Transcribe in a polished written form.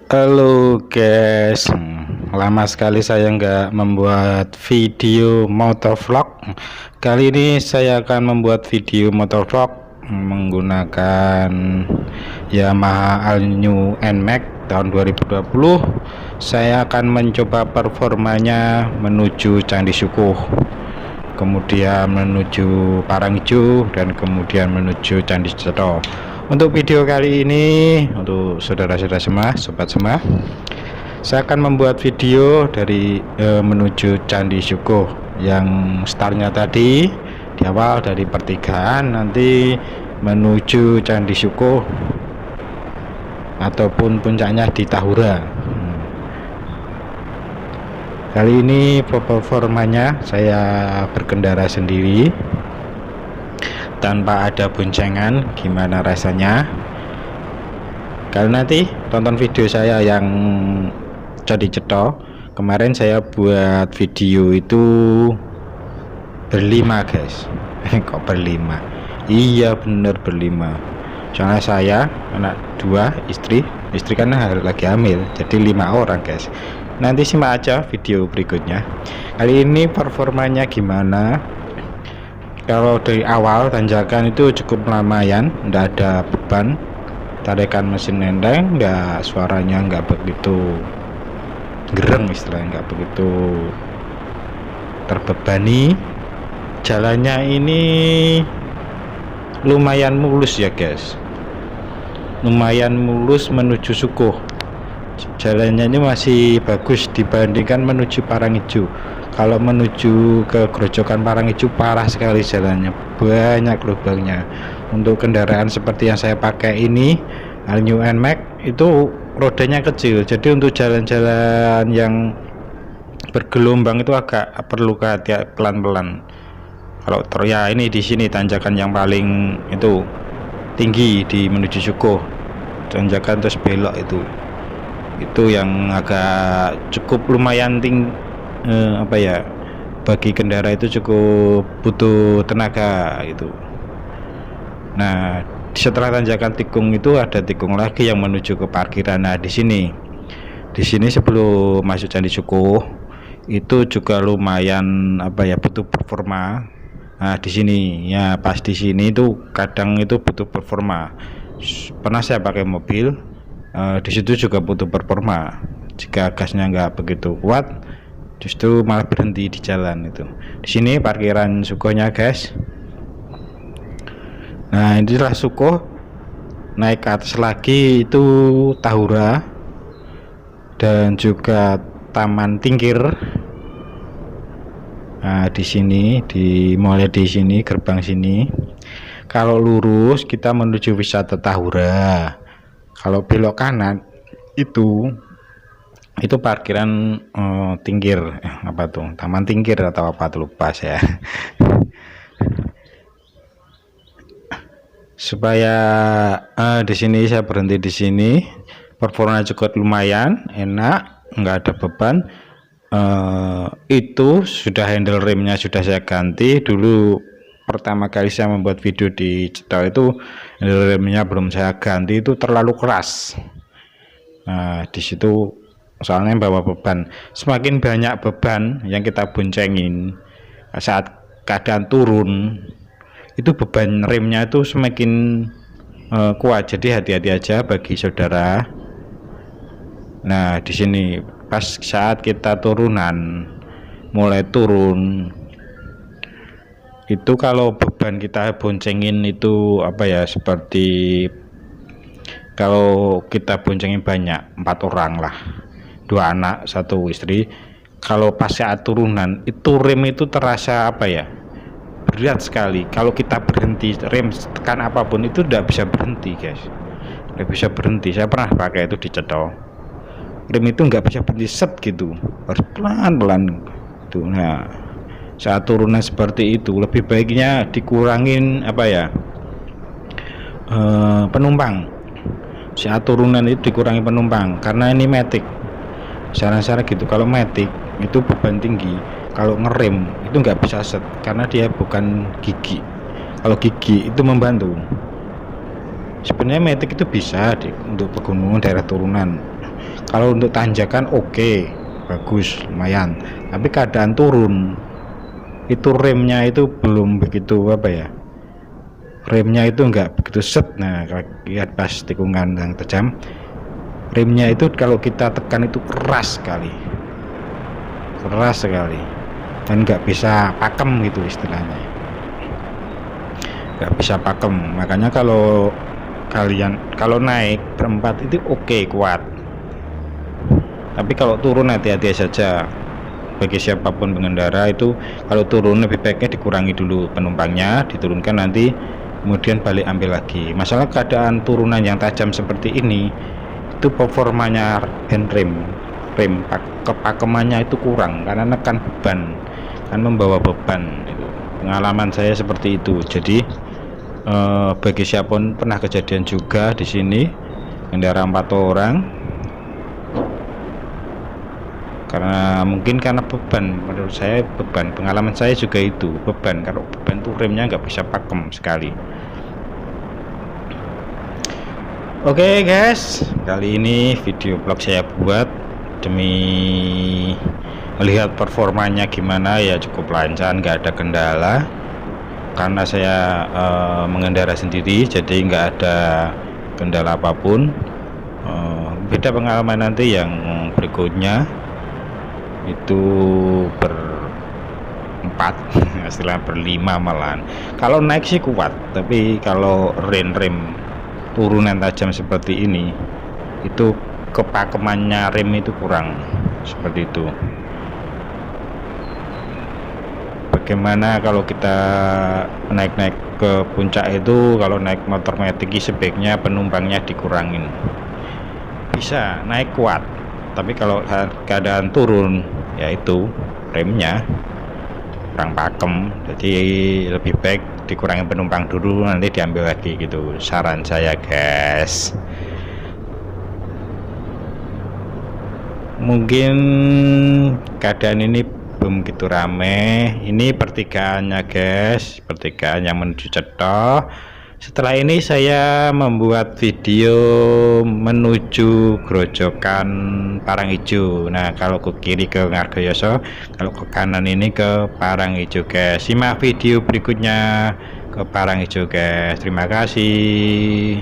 Halo guys, lama sekali saya nggak membuat video motovlog. Kali ini saya akan membuat video motovlog menggunakan Yamaha All New NMAX tahun 2020. Saya akan mencoba performanya menuju Candi Syukuh, kemudian menuju Parangiju, dan kemudian menuju Candi Cetro. Untuk video kali ini, untuk saudara-saudara semua, sobat semua, saya akan membuat video dari menuju Candi Syukuh yang startnya tadi di awal dari pertigaan, nanti menuju Candi Syukuh ataupun puncaknya di Tahura. Kali ini performanya saya berkendara sendiri tanpa ada boncengan. Gimana rasanya? Kalian nanti tonton video saya yang Candi Cetro. Kemarin saya buat video itu berlima guys. Kok berlima? Iya bener berlima. Soalnya saya anak dua, istri kan lagi hamil, jadi 5 orang guys. Nanti simak aja video berikutnya. Kali ini performanya gimana? Kalau dari awal tanjakan itu cukup lumayan, tidak ada beban, tarikan mesin nendeng, nggak, suaranya nggak begitu gereng, istilahnya nggak begitu terbebani. Jalannya ini lumayan mulus ya guys, lumayan mulus menuju Syukuh. Jalannya ini masih bagus dibandingkan menuju Parangiju. Kalau menuju ke Grojogan Parangiju parah sekali jalannya, banyak lubangnya. Untuk kendaraan seperti yang saya pakai ini, All New NMAX, itu rodanya kecil, jadi untuk jalan-jalan yang bergelombang itu agak perlu hati-hati, pelan-pelan. Kalau ya ini di sini tanjakan yang paling itu tinggi di menuju Syukuh, tanjakan terus belok itu yang agak cukup lumayan tinggi. Bagi kendara itu cukup butuh tenaga gitu. Nah, setelah tanjakan tikung itu ada tikung lagi yang menuju ke parkiran. Nah, di sini sebelum masuk Candi Syukuh itu juga lumayan butuh performa. Nah, di sini ya, pas di sini itu kadang itu butuh performa. Pernah saya pakai mobil, di situ juga butuh performa. Jika gasnya nggak begitu kuat, justru malah berhenti di jalan itu. Di sini parkiran Syukuhnya guys. Nah, inilah Syukuh. Naik ke atas lagi itu Tahura dan juga Taman Tingkir. Nah, di sini mulai di sini gerbang sini. Kalau lurus kita menuju wisata Tahura. Kalau belok kanan itu parkiran Tingkir, Taman Tingkir atau apa tuh, lupa saya. Supaya di sini saya berhenti di sini, performanya cukup lumayan enak, nggak ada beban. Itu sudah handle remnya sudah saya ganti. Dulu pertama kali saya membuat video di Cetro itu handle remnya belum saya ganti, itu terlalu keras. Nah, di situ soalnya bawa beban, semakin banyak beban yang kita boncengin saat keadaan turun, itu beban remnya itu semakin kuat. Jadi hati-hati aja bagi saudara. Nah, di sini pas saat kita mulai turun itu, kalau beban kita boncengin itu seperti kalau kita boncengin banyak, 4 orang lah, 2 anak 1 istri. Kalau pas saat turunan itu rem itu terasa berat sekali. Kalau kita berhenti, rem tekan apapun itu tidak bisa berhenti guys, tidak bisa berhenti. Saya pernah pakai itu di Cetro, rem itu nggak bisa berhenti set gitu, harus pelan-pelan itu. Nah, saat turunan seperti itu lebih baiknya dikurangin penumpang. Saat turunan itu dikurangi penumpang, karena ini matic, saran-saran gitu. Kalau matic itu beban tinggi, kalau ngerem itu nggak bisa set karena dia bukan gigi. Kalau gigi itu membantu. Sebenarnya matic itu bisa untuk pegunungan daerah turunan. Kalau untuk tanjakan oke, bagus, lumayan. Tapi keadaan turun itu remnya itu belum begitu apa ya, remnya itu enggak begitu set. Nah, lihat pas tikungan yang tajam, remnya itu kalau kita tekan itu keras sekali dan nggak bisa pakem gitu istilahnya, nggak bisa pakem. Makanya kalau kalian naik berempat itu oke, kuat, tapi kalau turun hati-hati saja. Bagi siapapun pengendara itu kalau turun lebih baiknya dikurangi dulu penumpangnya, diturunkan, nanti kemudian balik ambil lagi. Masalah keadaan turunan yang tajam seperti ini itu performanya rem kepakemannya itu kurang karena nekan beban, kan membawa beban itu. Pengalaman saya seperti itu. Jadi bagi siapapun pernah kejadian juga di sini kendaraan 4 orang, karena mungkin karena beban, menurut saya beban, pengalaman saya juga itu beban. Kalau beban tuh remnya nggak bisa pakem sekali. Oke guys, kali ini video vlog saya buat demi melihat performanya gimana ya, cukup lancar, nggak ada kendala karena saya mengendara sendiri, jadi nggak ada kendala apapun. Beda pengalaman nanti yang berikutnya itu berempat istilah berlima malahan. Kalau naik sih kuat, tapi kalau rem turunan tajam seperti ini itu kepakemannya rem itu kurang, seperti itu. Bagaimana kalau kita naik ke puncak itu, kalau naik motor metik sebaiknya penumpangnya dikurangin, bisa naik kuat, tapi kalau keadaan turun yaitu remnya kurang pakem, jadi lebih baik dikurangi penumpang dulu, nanti diambil lagi gitu, saran saya guys. Mungkin keadaan ini belum gitu rame. Ini pertigaannya guys, pertigaan yang menuju Cetha. Setelah ini saya membuat video menuju Grojogan Paranghijo. Nah, kalau ke kiri ke Ngargoyoso, kalau ke kanan ini ke Paranghijo guys. Simak video berikutnya ke Paranghijo guys. Terima kasih.